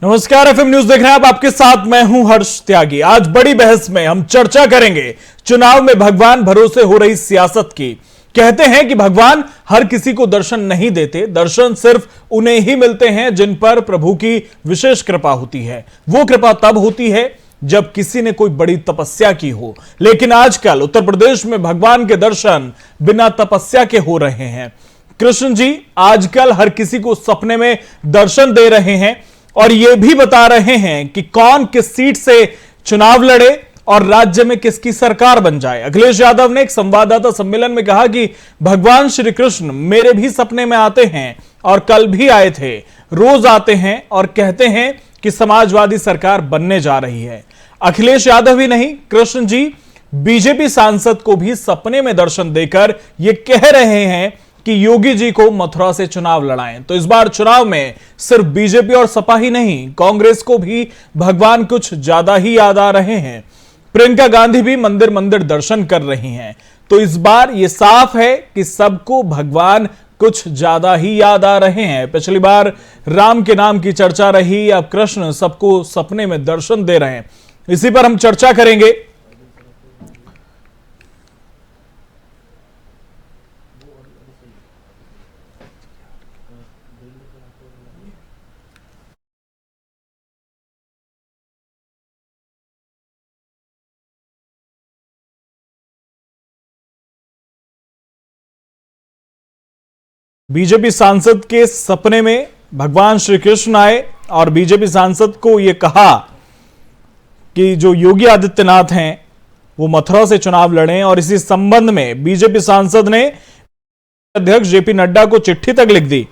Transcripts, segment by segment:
नमस्कार, FM news देख रहे हैं आप। आपके साथ मैं हूं हर्ष त्यागी। आज बड़ी बहस में हम चर्चा करेंगे चुनाव में भगवान भरोसे हो रही सियासत की। कहते हैं कि भगवान हर किसी को दर्शन नहीं देते, दर्शन सिर्फ उन्हें ही मिलते हैं जिन पर प्रभु की विशेष कृपा होती है। वो कृपा तब होती है जब किसी ने कोई बड़ी तपस्या की हो, लेकिन आजकल उत्तर प्रदेश में भगवान के दर्शन बिना तपस्या के हो रहे हैं। कृष्ण जी आजकल हर किसी को सपने में दर्शन दे रहे हैं और यह भी बता रहे हैं कि कौन किस सीट से चुनाव लड़े और राज्य में किसकी सरकार बन जाए। अखिलेश यादव ने एक संवाददाता सम्मेलन में कहा कि भगवान श्री कृष्ण मेरे भी सपने में आते हैं और कल भी आए थे, रोज आते हैं और कहते हैं कि समाजवादी सरकार बनने जा रही है। अखिलेश यादव ही नहीं, कृष्ण जी बीजेपी सांसद को भी सपने में दर्शन देकर यह कह रहे हैं कि योगी जी को मथुरा से चुनाव लड़ाएं। तो इस बार चुनाव में सिर्फ बीजेपी और सपा ही नहीं, कांग्रेस को भी भगवान कुछ ज्यादा ही याद आ रहे हैं। प्रियंका गांधी भी मंदिर मंदिर दर्शन कर रही हैं। तो इस बार यह साफ है कि सबको भगवान कुछ ज्यादा ही याद आ रहे हैं। पिछली बार राम के नाम की चर्चा रही, अब कृष्ण सबको सपने में दर्शन दे रहे हैं। इसी पर हम चर्चा करेंगे। बीजेपी सांसद के सपने में भगवान श्री कृष्ण आए और बीजेपी सांसद को यह कहा कि जो योगी आदित्यनाथ हैं वो मथुरा से चुनाव लड़ें, और इसी संबंध में बीजेपी सांसद ने अध्यक्ष जेपी नड्डा को चिट्ठी तक लिख दी।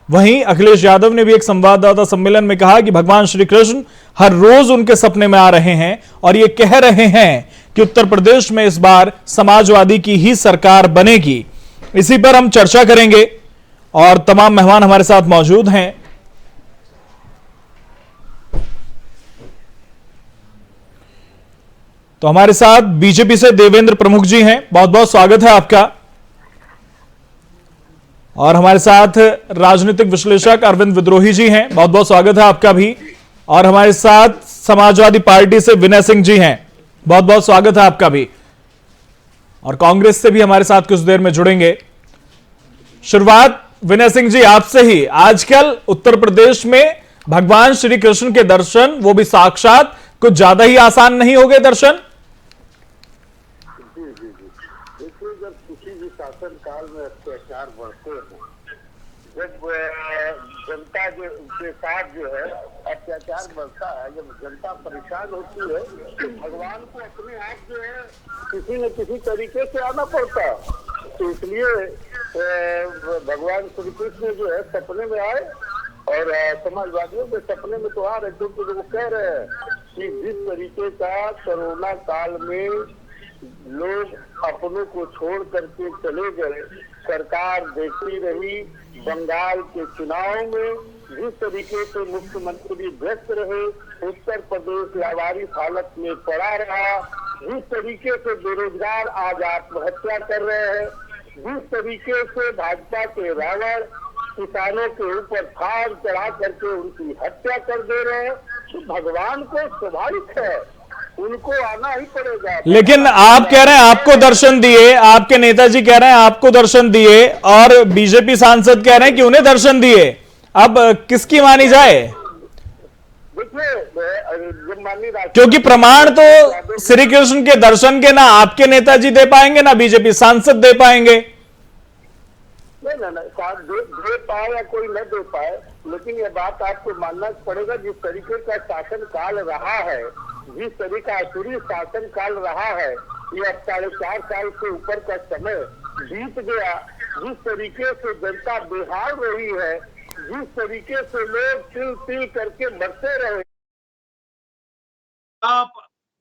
वहीं अखिलेश यादव ने भी एक संवाददाता सम्मेलन में कहा कि भगवान श्री कृष्ण हर रोज उनके सपने में आ रहे हैं और ये कह रहे हैं कि उत्तर प्रदेश में इस बार समाजवादी की ही सरकार बनेगी। इसी पर हम चर्चा करेंगे और तमाम मेहमान हमारे साथ मौजूद हैं। तो हमारे साथ बीजेपी से देवेंद्र प्रमुख जी हैं, बहुत बहुत स्वागत है आपका। और हमारे साथ राजनीतिक विश्लेषक अरविंद विद्रोही जी हैं, बहुत बहुत स्वागत है आपका भी। और हमारे साथ समाजवादी पार्टी से विनय सिंह जी हैं, बहुत बहुत स्वागत है आपका भी। और कांग्रेस से भी हमारे साथ कुछ देर में जुड़ेंगे। शुरुआत विनय सिंह जी आपसे ही। आजकल उत्तर प्रदेश में भगवान श्री कृष्ण के दर्शन, वो भी साक्षात, कुछ ज्यादा ही आसान नहीं हो गए दर्शन? जी जी जी देखिए, जब किसी भी शासन काल में अत्याचार बढ़ते हैं, जब जनता के साथ जो है अत्याचार बढ़ता है, जब जनता परेशान होती है, तो भगवान को अपने आप जो है किसी न किसी तरीके से आना पड़ता है। तो इसलिए भगवान श्री कृष्ण जो है सपने में आए और समाजवादियों के सपने में तो आ रहे, क्योंकि वो कह रहे हैं कि जिस तरीके का कोरोना काल में लोग अपनों को छोड़ करके चले गए, सरकार देखती रही, बंगाल के चुनाव में जिस तरीके से मुख्यमंत्री व्यस्त रहे, उत्तर प्रदेश लावारिस हालत में पड़ा रहा, जिस तरीके से बेरोजगार आज आत्महत्या कर रहे हैं, जिस तरीके से भाजपा के रावण किसानों के ऊपर थाल चढ़ा करके उनकी हत्या कर दे रहे हैं, तो भगवान को स्वाभाविक है उनको आना ही पड़ेगा। लेकिन आप कह रहे हैं आपको दर्शन दिए, आपके नेताजी कह रहे हैं आपको दर्शन दिए, और बीजेपी सांसद कह रहे हैं कि उन्हें दर्शन दिए। अब किसकी मानी जाए? क्योंकि प्रमाण तो श्री कृष्ण के दर्शन के ना आपके नेताजी दे पाएंगे ना बीजेपी सांसद दे पाएंगे। नहीं, दे पाए या कोई न दे पाए, लेकिन ये बात आपको मानना पड़ेगा, जिस तरीके का शासन काल रहा है, जिस तरीके का असुरी शासन काल रहा है, ये अब 4.5 साल से ऊपर का समय बीत गया, जिस तरीके से जनता बेहाल रही है, जिस तरीके से लोग तिल तिल करके मरते रहे। आप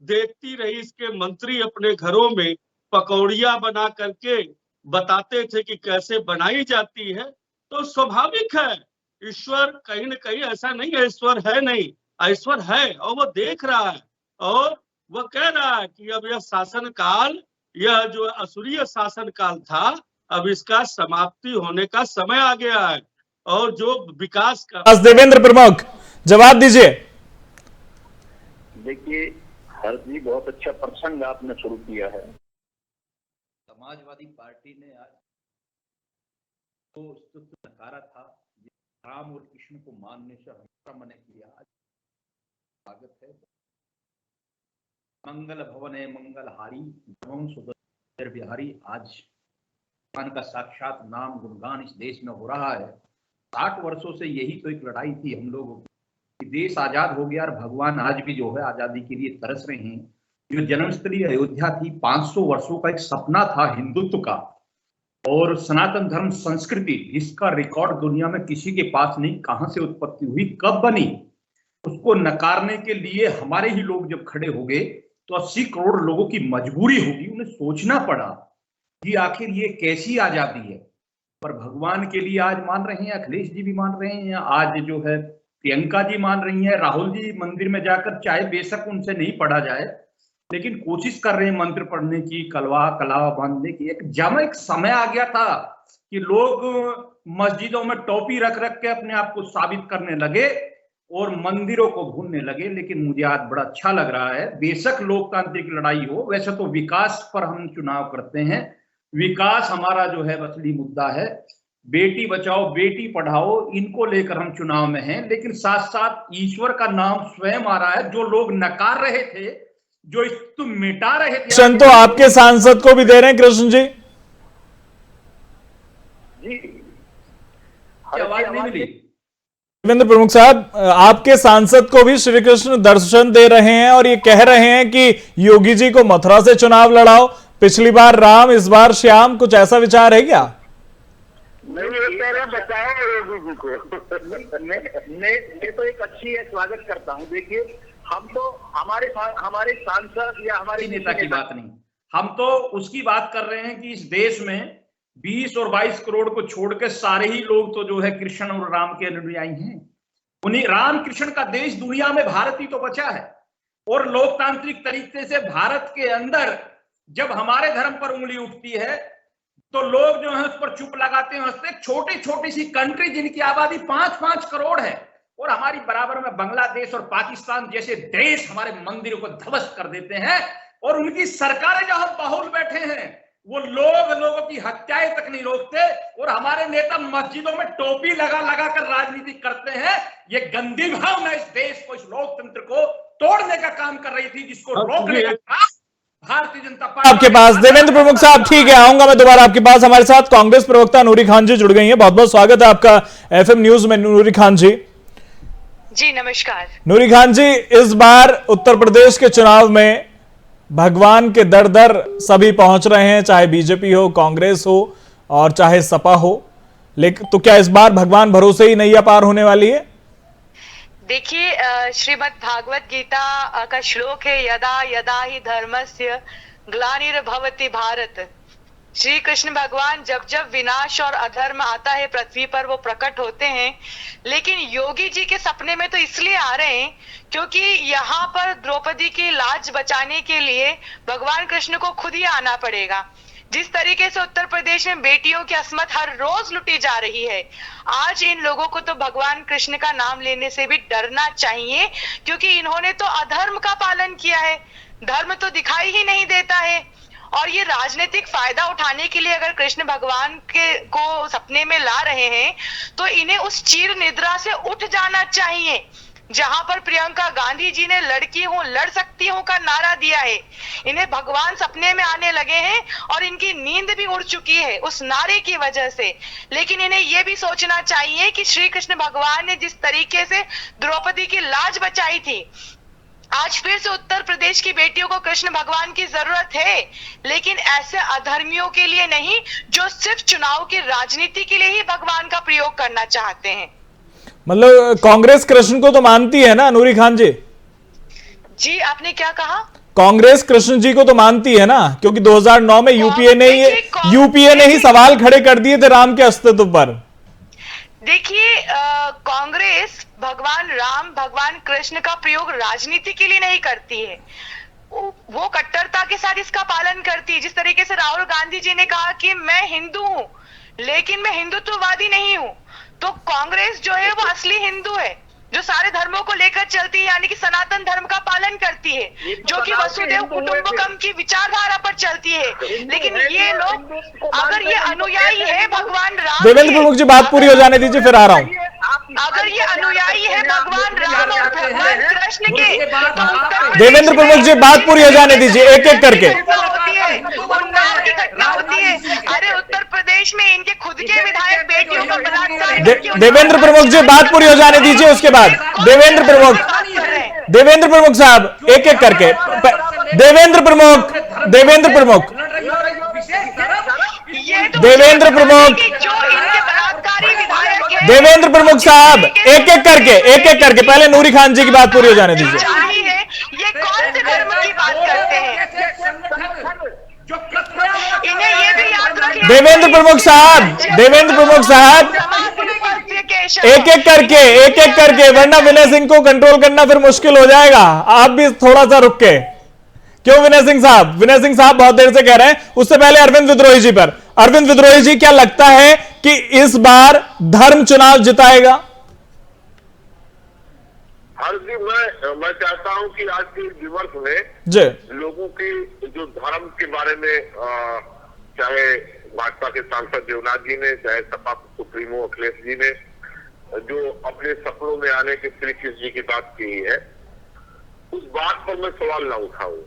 देखती रही इसके मंत्री अपने घरों में पकौड़ियां बना करके बताते थे कि कैसे बनाई जाती है। तो स्वाभाविक है, ईश्वर कहीं न कहीं ऐसा नहीं है ईश्वर है नहीं, ईश्वर है और वो देख रहा है और वो कह रहा है कि अब यह शासन काल, यह जो असुरीय शासन काल था, अब इसका समाप्ति होने का समय आ गया है। और जो विकास का देवेंद्र प्रमुख जवाब दीजिए। देखिए हर्ष जी, बहुत अच्छा प्रसंग आपने शुरू किया है। समाजवादी पार्टी ने आज तो नकारा था, राम और कृष्ण को मानने से हमेशा मना किया। आज स्वागत है। मंगल भवने मंगलहारी धर्मं सुधर बिहारी। आज भगवान का साक्षात नाम गुणगान इस देश में हो रहा है। 60 वर्षों से यही तो एक लड़ाई थी हम लोगों की। देश आजाद हो गया और भगवान आज भी जो है आजादी के लिए तरस रहे हैं। जो जन्मस्थली अयोध्या थी, 500 वर्षों का एक सपना था हिंदुत्व का और सनातन धर्म संस्कृति, इसका रिकॉर्ड दुनिया में किसी के पास नहीं। कहां से उत्पत्ति हुई, कब बनी, उसको नकारने के लिए हमारे ही लोग जब खड़े हो गए तो 80 करोड़ लोगों की मजबूरी होगी। उन्हें सोचना पड़ा कि आखिर ये कैसी आजादी है। पर भगवान के लिए आज मान रहे हैं, अखिलेश जी भी मान रहे हैं, आज जो है प्रियंका जी मान रही है, राहुल जी मंदिर में जाकर, चाहे बेशक उनसे नहीं पढ़ा जाए, लेकिन कोशिश कर रहे हैं मंत्र पढ़ने की, कलावा बांधने की। एक समय आ गया था कि लोग मस्जिदों में टोपी रख रख के अपने आप को साबित करने लगे और मंदिरों को भूलने लगे। लेकिन मुझे आज बड़ा अच्छा लग रहा है, बेशक लोकतांत्रिक लड़ाई हो, वैसे तो विकास पर हम चुनाव करते हैं। विकास हमारा जो है असली मुद्दा है। बेटी बचाओ बेटी पढ़ाओ, इनको लेकर हम चुनाव में हैं। लेकिन साथ साथ ईश्वर का नाम स्वयं आ रहा है। जो लोग नकार रहे थे, जो इसको मिटा रहे थे, तो आपके सांसद को भी दे रहे हैं कृष्ण जी। आवाज नहीं मिली। देवेंद्र प्रमुख साहब, आपके सांसद को भी श्री कृष्ण दर्शन दे रहे हैं और ये कह रहे हैं कि योगी जी को मथुरा से चुनाव लड़ाओ। पिछली बार राम, इस बार श्याम, कुछ ऐसा विचार है क्या? नहीं, बचाओ योगी जी को। मैं तो एक अच्छी है, स्वागत करता हूँ। देखिए हम तो हमारे सांसद या हमारे नेता की बात नहीं, हम तो उसकी बात कर रहे हैं कि इस देश में 20 और 22 करोड़ को छोड़ के सारे ही लोग तो जो है कृष्ण और राम के अनुयायी हैं। उन्हीं राम कृष्ण का देश दुनिया में भारत ही तो बचा है। और लोकतांत्रिक तरीके से भारत के अंदर जब हमारे धर्म पर उंगली उठती है तो लोग जो है उस पर चुप लगाते हैं, हंसते। छोटी छोटी सी कंट्री जिनकी आबादी 5-5 करोड़ है और हमारी बराबर में बांग्लादेश और पाकिस्तान जैसे देश हमारे मंदिरों को ध्वस्त कर देते हैं और उनकी सरकारें जहां बाहुल बैठे हैं वो लोगों की हत्याएं तक नहीं रोकते और हमारे नेता मस्जिदों में टोपी लगा लगा कर राजनीति करते हैं। ये गंदी भावना इस देश को, इस लोकतंत्र को तोड़ने का काम कर रही थी, जिसको रोकने का काम भारतीय जनता पार्टी आपके पास। देवेंद्र प्रमुख साहब, ठीक है, आऊंगा मैं दोबारा आपके पास। हमारे साथ कांग्रेस प्रवक्ता नूरी खान जी जुड़ गई हैं। बहुत बहुत स्वागत है आपका एफएम न्यूज में, नूरी खान जी। जी नमस्कार। नूरी खान जी, इस बार उत्तर प्रदेश के चुनाव में भगवान के दर दर सभी पहुंच रहे हैं, चाहे बीजेपी हो, कांग्रेस हो और चाहे सपा हो। लेकिन तो क्या इस बार भगवान भरोसे ही नैया पार होने वाली है? देखिए, श्रीमद् भागवत गीता का श्लोक है, यदा यदा ही धर्मस्य ग्लानिर्भवति भारत। श्री कृष्ण भगवान जब जब विनाश और अधर्म आता है पृथ्वी पर, वो प्रकट होते हैं। लेकिन योगी जी के सपने में तो इसलिए आ रहे हैं क्योंकि यहाँ पर द्रौपदी की लाज बचाने के लिए भगवान कृष्ण को खुद ही आना पड़ेगा। जिस तरीके से उत्तर प्रदेश में बेटियों की अस्मत हर रोज लुटी जा रही है, आज इन लोगों को तो भगवान कृष्ण का नाम लेने से भी डरना चाहिए, क्योंकि इन्होंने तो अधर्म का पालन किया है, धर्म तो दिखाई ही नहीं देता है। और ये राजनीतिक फायदा उठाने के लिए अगर कृष्ण भगवान को सपने में ला रहे हैं तो इन्हें उस चीर निद्रा से उठ जाना चाहिए जहां पर प्रियंका गांधी जी ने लड़की हूं, लड़ सकती हूं का नारा दिया है। इन्हें भगवान सपने में आने लगे हैं और इनकी नींद भी उड़ चुकी है उस नारे की वजह से। लेकिन इन्हें यह भी सोचना चाहिए कि श्री कृष्ण भगवान ने जिस तरीके से द्रौपदी की लाज बचाई थी, आज फिर से उत्तर प्रदेश की बेटियों को कृष्ण भगवान की जरूरत है, लेकिन ऐसे अधर्मियों के लिए नहीं जो सिर्फ चुनाव की राजनीति के लिए ही भगवान का प्रयोग करना चाहते हैं। मतलब कांग्रेस कृष्ण को तो मानती है ना नूरी खान जी? जी, आपने क्या कहा? कांग्रेस कृष्ण जी को तो मानती है ना, क्योंकि 2009 में यूपीए ने ही सवाल खड़े कर दिए थे राम के अस्तित्व पर। देखिए, कांग्रेस भगवान राम, भगवान कृष्ण का प्रयोग राजनीति के लिए नहीं करती है, वो कट्टरता के साथ इसका पालन करती है। जिस तरीके से राहुल गांधी जी ने कहा कि मैं हिंदू हूं लेकिन मैं हिंदुत्ववादी नहीं हूं, तो कांग्रेस जो है वो असली हिंदू है, जो सारे धर्मों को लेकर चलती है, यानी कि सनातन धर्म का पालन करती है, जो कि वसुदेव कुटुंबकम की विचारधारा पर चलती है। लेकिन ये लोग, अगर ये अनुयायी है भगवान राम, देवेंद्र प्रमुख जी बात पूरी हो जाने दीजिए, फिर आ रहा हूं। अगर ये अनुयायी है भगवान राम और भगवान कृष्ण के, तो देवेंद्र प्रमुख जी बात पूरी हो जाने दीजिए, एक एक करके। होती है, उन्नाव की घटना होती है। अरे उत्तर प्रदेश में इनके खुद के विधायक बेटियों का बलात्कार। देवेंद्र प्रमुख जी बात पूरी हो जाने दीजिए, उसके बाद देवेंद्र प्रमुख साहब एक एक करके। देवेंद्र प्रमुख देवेंद्र प्रमुख देवेंद्र प्रमुख साहब एक एक करके पहले नूरी खान जी की बात पूरी हो जाने दीजिए। ये कौन से धर्म की बात करते हैं? इन्हें ये भी याद रखिए, देवेंद्र प्रमुख साहब एक एक करके, वरना विनय सिंह को कंट्रोल करना फिर मुश्किल हो जाएगा। आप भी थोड़ा सा रुक के। क्यों विनय सिंह साहब बहुत देर से कह रहे हैं। उससे पहले अरविंद विद्रोही जी पर। अरविंद विद्रोही जी, क्या लगता है कि इस बार धर्म चुनाव जिताएगा? हर जी मैं चाहता हूं कि आज के विमर्श में जी लोगों की जो धर्म के बारे में चाहे भाजपा के सांसद देवनाथ जी ने, चाहे सपा सुप्रीमो अखिलेश जी ने, जो अपने सपनों में आने के श्री कृष्ण जी की बात की है, उस बात पर मैं सवाल ना उठाऊं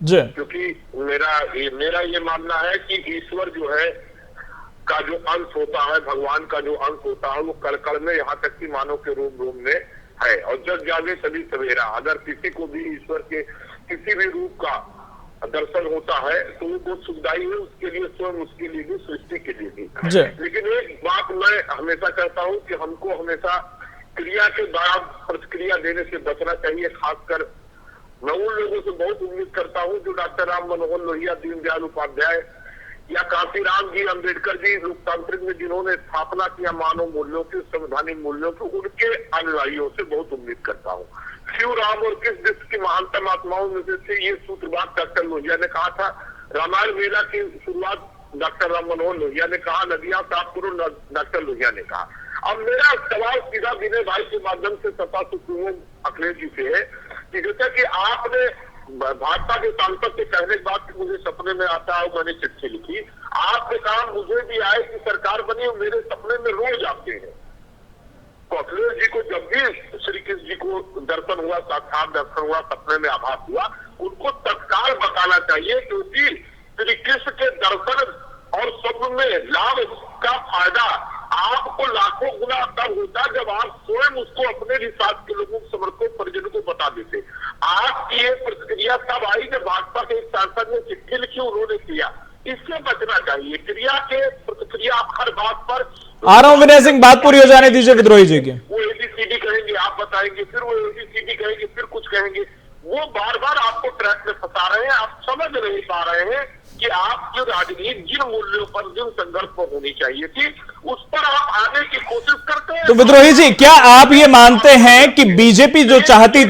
जी, क्योंकि मेरा ये मानना है कि ईश्वर जो है का जो अंश होता है, भगवान का जो अंश होता है, वो कड़ में यहाँ तक कि मानव के रूप में है। और जग जागे तभी सवेरा। अगर किसी को भी ईश्वर के किसी भी रूप का दर्शन होता है तो वो बहुत सुखदायी है, उसके लिए स्वयं, उसके लिए भी, सृष्टि के लिए भी। लेकिन एक बात मैं हमेशा कहता हूँ कि हमको हमेशा क्रिया के द्वारा प्रतिक्रिया देने से बचना चाहिए। खासकर मैं उन लोगों से बहुत उम्मीद करता हूं जो डॉक्टर राम मनोहर लोहिया, दीनदयाल उपाध्याय या कांशीराम जी, अम्बेडकर जी, लोकतांत्रिक में जिन्होंने स्थापना किया मानव मूल्यों की, संवैधानिक मूल्यों की, उनके अनुयायियों से बहुत उम्मीद करता हूं। शिव, राम और कृष्ण देश की महानतम आत्माओं में से ये सूत्रबात डॉक्टर लोहिया ने कहा था। रामायण मेला की शुरुआत डॉक्टर राम मनोहर लोहिया ने कहा। नदियां साफ करो, डॉक्टर लोहिया ने कहा। अब मेरा सवाल सीधा विनय भाई के माध्यम से सपा सुप्रीमो अखिलेश जी से है कि जैसा कि आपने भाजपा के सांसद के कहने के बाद मुझे सपने में आता है, मैंने चिट्ठी लिखी, आपने कहा मुझे भी आए कि सरकार बनी और मेरे सपने में रोज आते हैं। तो अखिलेश जी को जब भी श्री कृष्ण जी को दर्शन हुआ, साक्षात दर्शन हुआ, सपने में आभास हुआ, उनको तत्काल बताना चाहिए, क्योंकि श्री कृष्ण के दर्शन और सब में लाभ का फायदा आपको लाखों गुना तब होता जब आप स्वयं उसको अपने रिसार्च के लोगों, समर्थकों, परिजनों को बता देते। आपकी ये प्रतिक्रिया तब आई जब भाजपा के एक सांसद ने चिट्ठी लिखी, उन्होंने किया। इससे बचना चाहिए। क्रिया के प्रतिक्रिया आप हर बात पर। आ रहा हूं विनय सिंह, बात पूरी हो जाने दीजिए विद्रोही जी की। वो ABCD कहेंगे, आप बताएंगे, फिर वो ABCD कहेंगे, फिर कुछ कहेंगे। वो बार बार आपको ट्रैक में फंसा रहे हैं। आप समझ नहीं पा रहे हैं कि आपकी राजनीति जिन मूल्यों पर, जिन संघर्ष पर होनी चाहिए थी, उस पर आप आने की कोशिश करते हैं। तो विद्रोही जी, क्या आप ये मानते हैं कि बीजेपी जो चाहती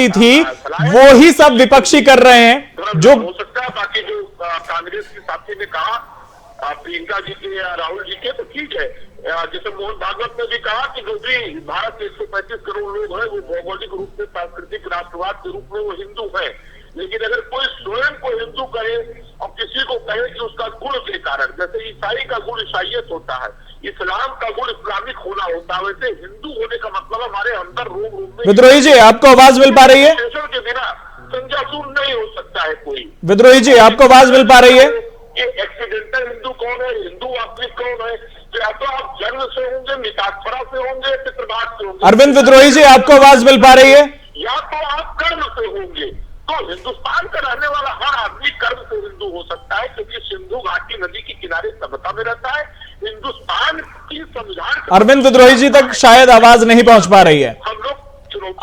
थी वो ही सब विपक्षी कर रहे हैं? जो हो सकता है, बाकी जो कांग्रेस के साथी ने कहा, प्रियंका जी के या राहुल जी के, तो ठीक है। जैसे मोहन भागवत ने भी कहा कि जो भी भारत के 135 करोड़ लोग हैं वो भौगोलिक रूप से, सांस्कृतिक राष्ट्रवाद के रूप में वो हिंदू है। लेकिन अगर कोई स्वयं को हिंदू कहे और किसी को कहे कि उसका गुण के कारण, जैसे ईसाई का गुण ईसाइयत होता है, इस्लाम का गुण इस्लामिक होना होता है, वैसे हिंदू होने का मतलब हमारे अंदर रूम में। विद्रोही जी, आपको आवाज मिल पा रही है? के बिना संजासूर नहीं हो सकता है कोई। विद्रोही जी, आपको आवाज मिल पा रही है? एक्सीडेंटल हिंदू कौन है, हिंदू वास्तविक कौन है? या तो आप जन्म से होंगे, मिताक्षरा से होंगे, पितृवाद से होंगे। अरविंद विद्रोही जी, आपको आवाज मिल पा रही है? या तो आप कर्म से होंगे। तो हिंदुस्तान का रहने वाला हर आदमी कर्म से हिंदू हो सकता है, क्योंकि सिंधु घाटी नदी के किनारे सभ्यता में रहता है। हिंदुस्तान की संविधान। अरविंद विद्रोही जी तक शायद आवाज नहीं पहुंच पा रही है। हम लोग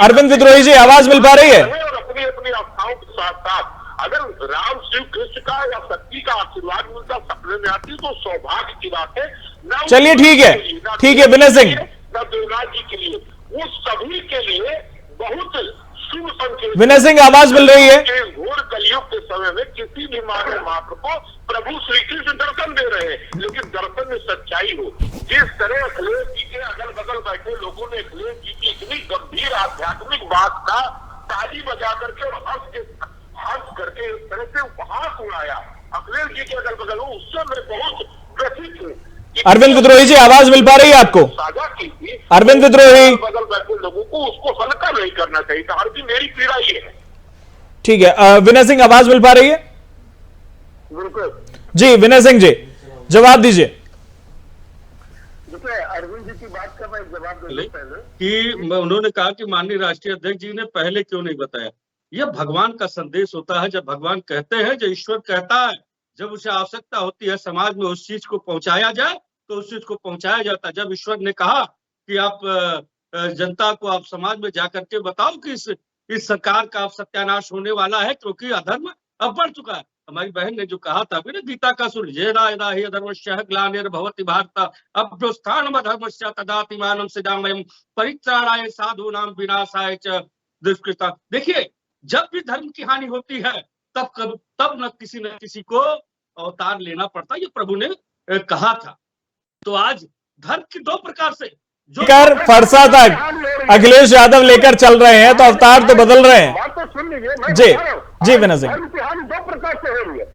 अरविंद विद्रोही जी, आवाज मिल पा रही है? और अपनी अपनी आस्थाओं के साथ साथ अगर राम, शिव, कृष्ण का या शक्ति का आशीर्वाद मिलता, सपने में आती, तो सौभाग्य की बात है। चलिए ठीक है विनय सिंह, न देवनाथ जी के लिए, वो सभी के लिए बहुत शुभ संकेत। विनय सिंह, आवाज मिल रही है? घोर कलयुग के समय में किसी भी मानव मात्र को प्रभु श्री कृष्ण दर्शन दे रहे हैं, लेकिन दर्शन में सच्चाई हो। जिस तरह अखिलेश जी के अगल बगल बैठे लोगों ने अखिलेश जी की इतनी गंभीर आध्यात्मिक बात का ताली बजा करके और हंस करके इस तरह से उपहास उड़ाया अखिलेश जी के अगल बगल, उससे मैं बहुत ग्रसित हूँ। अरविंद विद्रोही जी, आवाज मिल पा रही है आपको? साझा की थी अरविंद विद्रोही, बगल बैठे लोगों को उसको हल्का नहीं करना चाहिए था। हर की मेरी पीड़ा ये है। ठीक है, विनय सिंह आवाज मिल पा रही है? बिल्कुल जी विनय सिंह जी, जवाब दीजिए। देखिए, अरविंद जी की बात का मैं जवाब दे दूं पहले कि उन्होंने कहा कि माननीय राष्ट्रीय अध्यक्ष जी ने पहले क्यों नहीं बताया। यह भगवान का संदेश होता है। जब भगवान कहते हैं, जब ईश्वर कहता है, जब उसे आवश्यकता होती है समाज में उस चीज को पहुंचाया जाए तो उस चीज को पहुंचाया जाता है। जब ईश्वर ने कहा कि आप जनता को आप समाज में जाकर के बताओ कि इस सरकार का अब सत्यानाश होने वाला है क्योंकि अधर्म अब बढ़ चुका है। हमारी बहन ने जो कहा था ना, गीता का सुन, यदा यदा हि अधर्मस्य ग्लानिर्भवति भारत अभ्युत्थानमधर्मस्य तदात्मानं सृजाम्यहं परित्राणाय साधूनां विनाशाय च दुष्कृतां। देखिए, जब भी धर्म की हानि होती है तब न किसी को अवतार लेना पड़ता, ये प्रभु ने कहा था। तो आज धर्म की दो प्रकार से जो फरसा तक अखिलेश यादव लेकर चल रहे हैं, तो अवतार तो बदल रहे हैं। बात तो सुन लीजिए, मैं जी बता रहा हूं। जी विनय सिंह, धर्म की हानि दो प्रकार से हो रही है।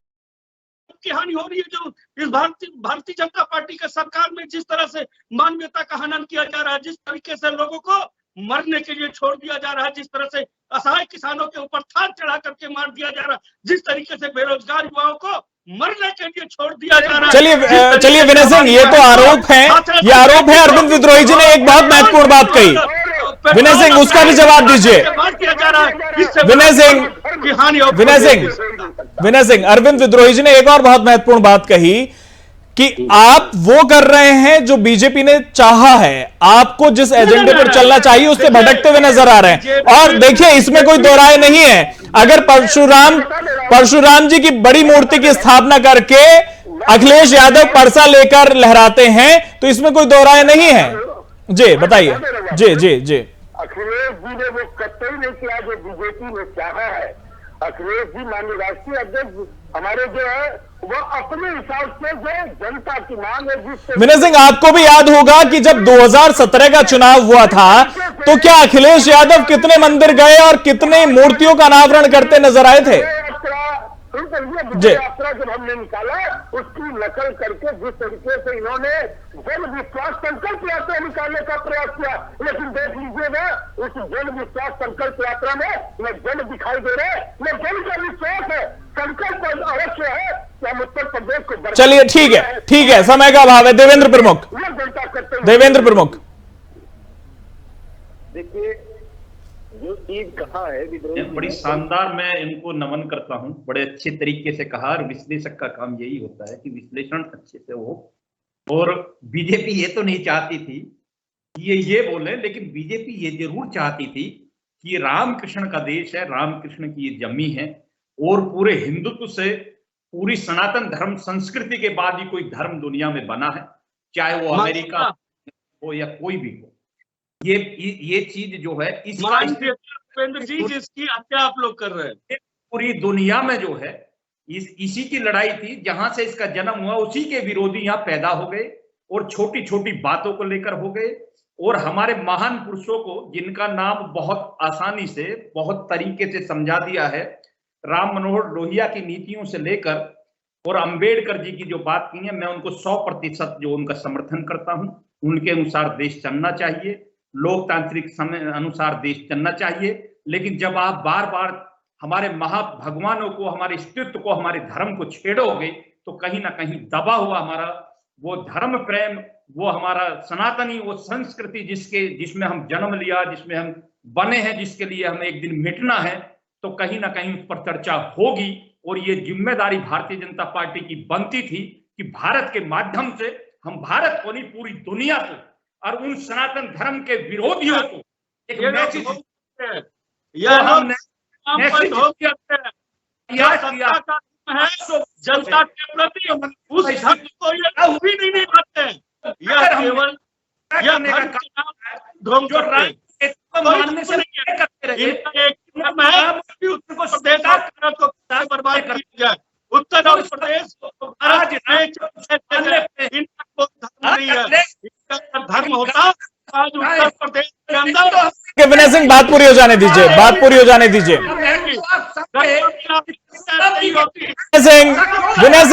की हानि हो रही है। जो इस भारतीय जनता पार्टी के सरकार में जिस तरह से मानवीयता का हनन किया जा रहा है, जिस तरीके से लोगों को मरने के लिए छोड़ दिया जा रहा है, जिस तरह से असहाय किसानों के ऊपर थाल चढ़ा करके मार दिया जा रहा है, जिस तरीके से बेरोजगार युवाओं को मरने के लिए छोड़ दिया जा रहा है। चलिए विनय सिंह, ये तो आरोप है, ये आरोप है। अरविंद विद्रोही जी ने एक बहुत महत्वपूर्ण बात कही। विनय सिंह, उसका भी जवाब दीजिए। विनय सिंह, अरविंद विद्रोही जी ने एक और बहुत महत्वपूर्ण बात कही कि आप वो कर रहे हैं जो बीजेपी ने चाहा है, आपको जिस एजेंडे पर चलना चाहिए उससे भटकते हुए नजर आ रहे हैं। और देखिए, इसमें कोई दो राय नहीं है। अगर परशुराम जी की बड़ी मूर्ति की स्थापना करके अखिलेश यादव परसा लेकर लहराते हैं तो इसमें कोई दो राय नहीं है। जी बताइए। जी जी जी, अखिलेश जी ने वो कतई नहीं किया जो बीजेपी ने चाहा है। अखिलेश जी माननीय राष्ट्रीय अध्यक्ष हमारे जो है वो अपने हिसाब से जो जनता की मांग है, जिससे विनय सिंह, आपको भी याद होगा कि जब 2017 का चुनाव हुआ था तो क्या अखिलेश यादव कितने मंदिर गए और कितने मूर्तियों का अनावरण करते नजर आए थे? यात्रा जब हमने निकाला उसकी नकल करके जिस तरीके से इन्होंने जन विश्वास संकल्प यात्रा निकालने का प्रयास किया, लेकिन देख लीजिएगा उस जन विश्वास संकल्प यात्रा में न जन दिखाई दे रहे, न जन का विश्वास है। संकल्प अवश्य है कि हम उत्तर प्रदेश को। चलिए ठीक है, समय का अभाव है। देवेंद्र प्रमुख, देवेंद्र प्रमुख, देखिए जो चीज कहा है विद्रोही, बड़ी शानदार, मैं इनको नमन करता हूं। बड़े अच्छे तरीके से कहा, और विश्लेषक का काम यही होता है कि विश्लेषण अच्छे से हो। और बीजेपी ये तो नहीं चाहती थी ये बोले, लेकिन बीजेपी ये जरूर चाहती थी कि रामकृष्ण का देश है, रामकृष्ण की ये जमी है, और पूरे हिंदुत्व से, पूरी सनातन धर्म संस्कृति के बाद ही कोई धर्म दुनिया में बना है, चाहे वो अमेरिका हो या कोई भी हो। ये चीज जो है जिसकी हत्या आप लोग कर रहे हैं, पूरी दुनिया में जो है इसी की लड़ाई थी। जहां से इसका जन्म हुआ उसी के विरोधी यहाँ पैदा हो गए, और छोटी छोटी बातों को लेकर हो गए। और हमारे महान पुरुषों को, जिनका नाम बहुत आसानी से, बहुत तरीके से समझा दिया है, राम मनोहर लोहिया की नीतियों से लेकर और अंबेडकर जी की जो बात की है, मैं उनको 100% जो उनका समर्थन करता हूं। उनके अनुसार देश चलना चाहिए, लोकतांत्रिक समय अनुसार देश चलना चाहिए। लेकिन जब आप बार बार हमारे महाभगवानों को, हमारे अस्तित्व को, हमारे धर्म को छेड़ोगे, तो कहीं ना कहीं दबा हुआ हमारा वो धर्म प्रेम, वो हमारा सनातनी, वो संस्कृति जिसमें हम जन्म लिया, जिसमें हम बने हैं, जिसके लिए हमें एक दिन मिटना है, तो कहीं ना कहीं उस पर चर्चा होगी। और ये जिम्मेदारी भारतीय जनता पार्टी की बनती थी कि भारत के माध्यम से हम भारत को नहीं, पूरी दुनिया को और उन सनातन धर्म के विरोधियों को एक मैसेज जनता के प्रति उस धर्म को ये भी नहीं निभाते हैं। यह केवल मानने से नहीं करते रहे। बर्बाद किया जाए, उत्तर प्रदेश सिंह बात पूरी हो जाने दीजिए, बात पूरी हो जाने दीजिए। विनय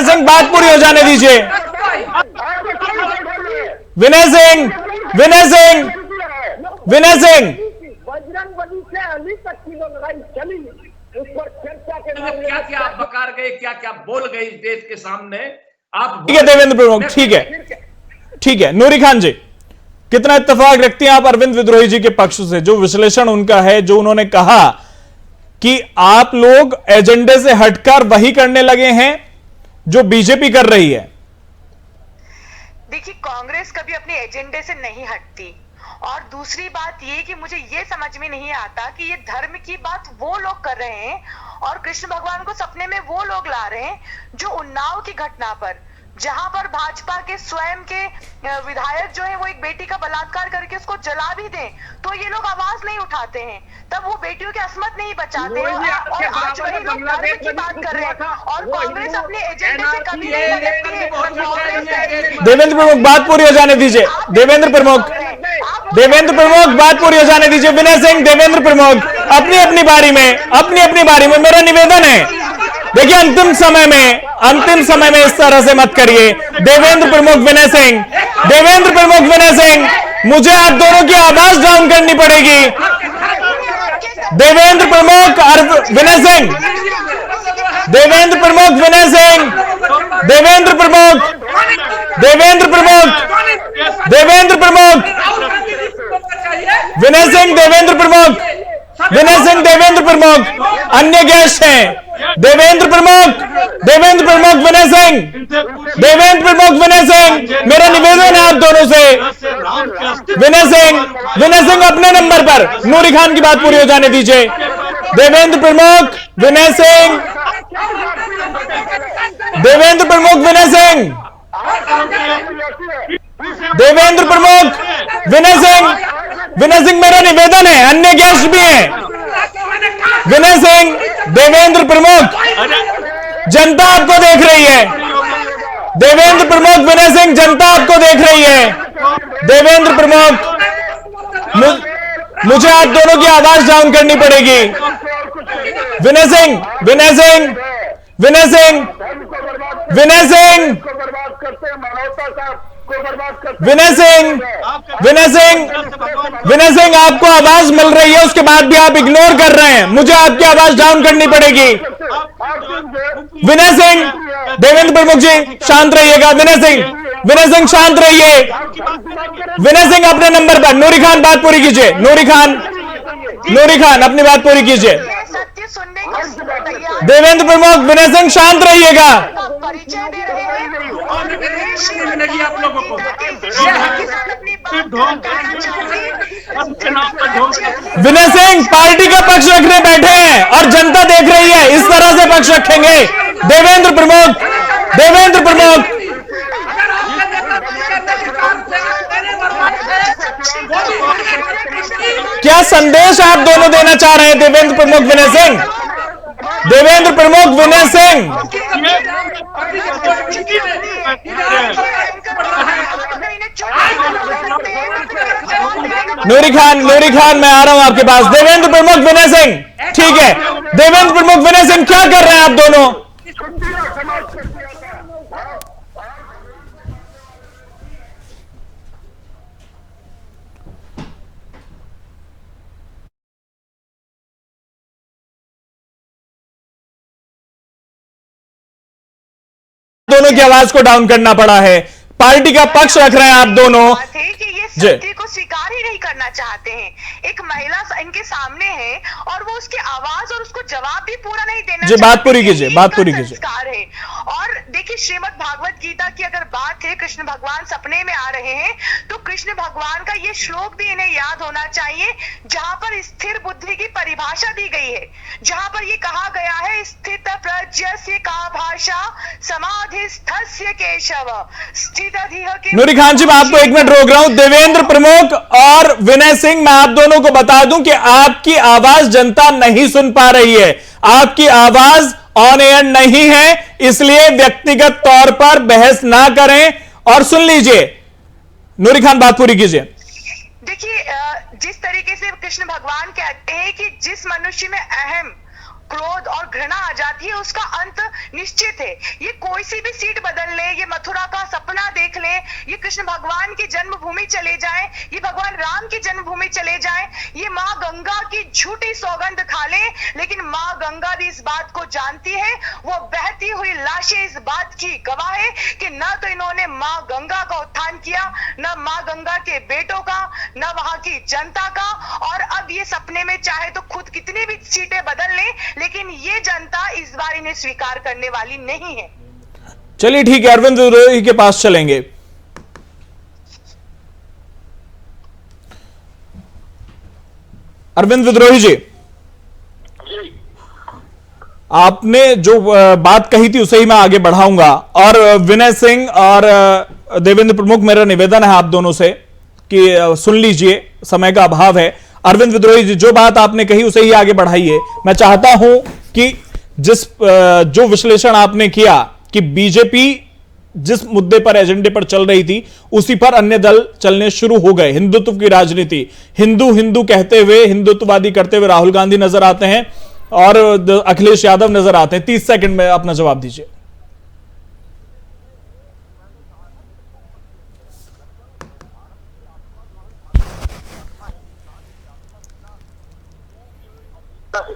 सिंह बात पूरी हो जाने दीजिए। विनय सिंह बजरंग बली से अली तक की जो लड़ाई चली उस पर चर्चा के क्या क्या आप बकार गए, क्या क्या बोल गए इस देश के सामने आप। ठीक है देवेंद्र प्रमुख, ठीक है। नूरी खान जी, कितना इत्तेफाक रखती हैं आप अरविंद विद्रोही जी के पक्ष से, जो विश्लेषण उनका है, जो उन्होंने कहा कि आप लोग एजेंडे से हटकर वही करने लगे हैं जो बीजेपी कर रही है। देखिए, कांग्रेस कभी अपने एजेंडे से नहीं हटती। और दूसरी बात ये कि मुझे ये समझ में नहीं आता कि ये धर्म की बात वो लोग कर रहे हैं और कृष्ण भगवान को सपने में वो लोग ला रहे हैं जो उन्नाव की घटना पर, जहां पर भाजपा के स्वयं के विधायक जो है वो एक बेटी का बलात्कार करके उसको जला भी दें तो ये लोग आवाज नहीं उठाते हैं, तब वो बेटियों की असमत नहीं बचाते हैं। और आज वही लोग धर्म की बात कर रहे हैं और कांग्रेस अपने एजेंडे से कभी नहीं हटती है। देवेंद्र प्रमुख बात पूरी हो जाने दीजिए। देवेंद्र प्रमुख बात पूरी हो जाने दीजिए। विनय सिंह, देवेंद्र प्रमुख अपनी अपनी बारी में मेरा निवेदन है, देखिए अंतिम समय में इस तरह से मत करिए। देवेंद्र प्रमुख, विनय सिंह, मुझे आप दोनों की आवाज डाउन करनी पड़ेगी। देवेंद्र प्रमुख, विनय सिंह, देवेंद्र प्रमुख, अन्य गेस्ट हैं। देवेंद्र प्रमुख, विनय सिंह, मेरा निवेदन है आप दोनों से। विनय सिंह अपने नंबर पर, नूरी खान की बात पूरी हो जाने दीजिए। देवेंद्र प्रमुख, विनय सिंह, मेरा निवेदन है, अन्य गेस्ट भी हैं। विनय सिंह, देवेंद्र प्रमुख, जनता आपको देख रही है। देवेंद्र प्रमुख, विनय सिंह, जनता आपको देख रही है। देवेंद्र प्रमुख, मुझे आप दोनों की आवाज डाउन करनी पड़ेगी। विनय सिंह, आपको आवाज मिल रही है, उसके बाद भी आप इग्नोर कर रहे हैं। मुझे आपकी आवाज डाउन करनी पड़ेगी। विनय सिंह, देवेंद्र प्रमुख जी शांत रहिएगा। विनय सिंह शांत रहिए। विनय सिंह अपने नंबर पर। नूरी खान बात पूरी कीजिए। नूरी खान अपनी बात पूरी कीजिए। सत्य सुनने के लिए देवेंद्र प्रमुख, विनय सिंह शांत रहिएगा। परिचय दे रहे हैं आप लोगों को विनय सिंह पार्टी का पक्ष रखने बैठे हैं और जनता देख रही है, इस तरह से पक्ष रखेंगे। देवेंद्र प्रमुख, क्या संदेश आप दोनों देना चाह रहे हैं? देवेंद्र प्रमुख, विनय सिंह। नूरी खान मैं आ रहा हूं आपके पास। देवेंद्र प्रमुख, विनय सिंह, ठीक है। देवेंद्र प्रमुख, विनय सिंह, क्या कर रहे हैं आप दोनों? दोनों की आवाज को डाउन करना पड़ा है। पार्टी का पक्ष रख रहे हैं आप दोनों। सत्य को स्वीकार ही नहीं करना चाहते हैं। एक महिला इनके सामने है और वो उसकी आवाज और उसको जवाब भी पूरा नहीं देना जी, बात पूरी कीजिए। है। और देखिए, श्रीमद् भागवत गीता की अगर बात है, कृष्ण भगवान सपने में आ रहे हैं तो कृष्ण भगवान का ये श्लोक भी इन्हें याद होना चाहिए, जहां पर स्थिर बुद्धि की परिभाषा दी गई है, जहां पर ये कहा गया है स्थित प्रज्ञस्य का भाषा समाधिस्थस्य केशव स्थित अधिह के। नूरी खान जी, मैं आपको एक मिनट रोक रहा हूं। देवेंद्र प्रमुख और विनय सिंह, मैं आप दोनों को बता दूं कि आपकी आवाज जनता नहीं सुन पा रही है। आपकी आवाज ऑन एयर नहीं है, इसलिए व्यक्तिगत तौर पर बहस ना करें और सुन लीजिए। नूरी खान बात पूरी कीजिए। देखिए, जिस तरीके से कृष्ण भगवान कहते हैं कि जिस मनुष्य में अहम, क्रोध और घृणा आ जाती है उसका अंत निश्चित है। ये कोई सी भी सीट बदल ले, ये मथुरा का सपना देख ले, ये कृष्ण भगवान की जन्मभूमि चले जाएं, ये भगवान राम की जन्मभूमि चले जाएं, ये माँ गंगा की झूठी सौगंध खा ले, लेकिन माँ गंगा भी इस बात को जानती है। वो बहती हुई लाशें इस बात की गवाह है कि न तो इन्होंने माँ गंगा का उत्थान किया, न माँ गंगा के बेटों का, न वहां की जनता का। और अब ये सपने में चाहे तो खुद कितनी भी सीटें बदल ले, लेकिन ये जनता इस बार इन्हें स्वीकार करने वाली नहीं है। चलिए ठीक है, अरविंद विद्रोही के पास चलेंगे। अरविंद विद्रोही जी, आपने जो बात कही थी उसे ही मैं आगे बढ़ाऊंगा, और विनय सिंह और देवेंद्र प्रमुख, मेरा निवेदन है आप दोनों से कि सुन लीजिए, समय का अभाव है। अरविंद विद्रोही जी, जो बात आपने कही उसे ही आगे बढ़ाइए। मैं चाहता हूं कि जो विश्लेषण आपने किया कि बीजेपी जिस मुद्दे पर, एजेंडे पर चल रही थी, उसी पर अन्य दल चलने शुरू हो गए। हिंदुत्व की राजनीति, हिंदू हिंदू कहते हुए, हिंदुत्ववादी करते हुए राहुल गांधी नजर आते हैं और अखिलेश यादव नजर आते हैं। 30 सेकंड में अपना जवाब दीजिए।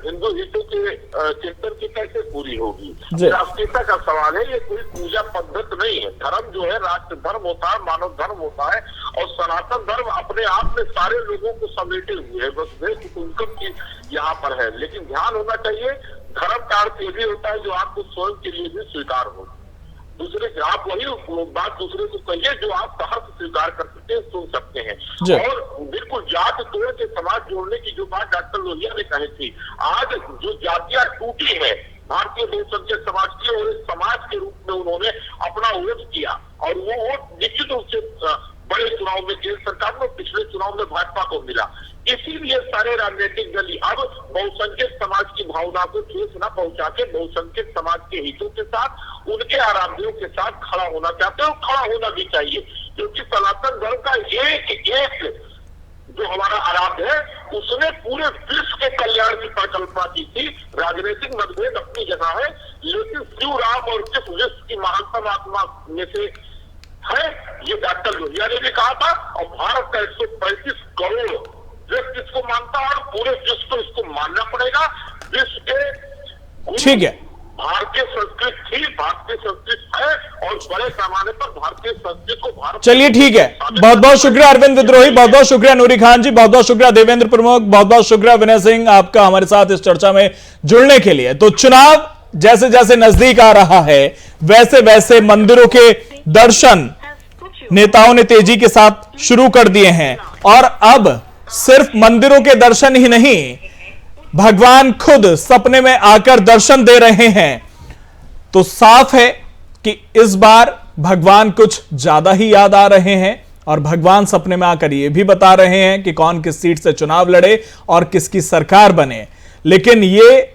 हिंदू हितों के चिंतन की कैसे पूरी होगी? राष्ट्रीयता का सवाल है, ये कोई पूजा पद्धति नहीं है। धर्म जो है राष्ट्र धर्म होता है, मानव धर्म होता है, और सनातन धर्म अपने आप में सारे लोगों को समेटे हुए है। बस देश कुटुंब की यहाँ पर है, लेकिन ध्यान होना चाहिए, धर्म का अर्थ ये भी होता है जो आपको स्वयं के लिए भी स्वीकार हो। दूसरे आप वही बात दूसरे को कहिए जो आप सहर्ष स्वीकार कर सकते हैं, सुन सकते हैं। और बिल्कुल जात तोड़ के समाज जोड़ने की जो बात डॉक्टर लोहिया ने कही थी, आज जो जातियां टूटी है भारतीय बहुसंख्यक समाज की, और इस समाज के रूप में उन्होंने अपना वोट किया, और वो वोट निश्चित रूप से बड़े चुनाव में केंद्र सरकार में, पिछले चुनाव में भाजपा को मिला। इसीलिए सारे राजनीतिक दल अब बहुसंख्यक समाज की भावना को ठेस न पहुंचा के बहुसंख्यक समाज के हितों के साथ, उनके आराध्यों के साथ खड़ा होना चाहते हैं, और खड़ा होना भी चाहिए, क्योंकि सनातन धर्म का एक जो हमारा आराध्य है, उसने पूरे विश्व के कल्याण की परिकल्पना की थी। राजनीतिक मतभेद अपनी जगह है, लेकिन शिव, राम और किस विश्व की महानतम आत्मा में से है, ये डॉक्टर लोहिया ने भी कहा था। और भारत का 135 करोड़ व्यक्ति इसको मानता है, और पूरे विश्व को इसको मानना पड़ेगा। विश्व के ठीक है, भारतीय संस्कृति थी, भारतीय संस्कृति है, और बड़े पैमाने पर भारतीय संस्कृति को भारत। चलिए ठीक है, बहुत बहुत शुक्रिया अरविंद विद्रोही, बहुत बहुत शुक्रिया नूरी खान जी, बहुत बहुत शुक्रिया देवेंद्र प्रमुख, बहुत बहुत शुक्रिया विनय सिंह, आपका हमारे साथ इस चर्चा में जुड़ने के लिए। तो चुनाव जैसे जैसे नजदीक आ रहा है, वैसे वैसे मंदिरों के दर्शन नेताओं ने तेजी के साथ शुरू कर दिए हैं, और अब सिर्फ मंदिरों के दर्शन ही नहीं, भगवान खुद सपने में आकर दर्शन दे रहे हैं। तो साफ है कि इस बार भगवान कुछ ज्यादा ही याद आ रहे हैं, और भगवान सपने में आकर यह भी बता रहे हैं कि कौन किस सीट से चुनाव लड़े और किसकी सरकार बने। लेकिन ये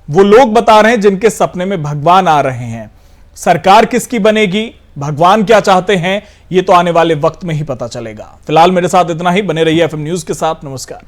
वो लोग बता रहे हैं जिनके सपने में भगवान आ रहे हैं। सरकार किसकी बनेगी, भगवान क्या चाहते हैं, ये तो आने वाले वक्त में ही पता चलेगा। फिलहाल मेरे साथ इतना ही। बने रहिए FM न्यूज के साथ। नमस्कार।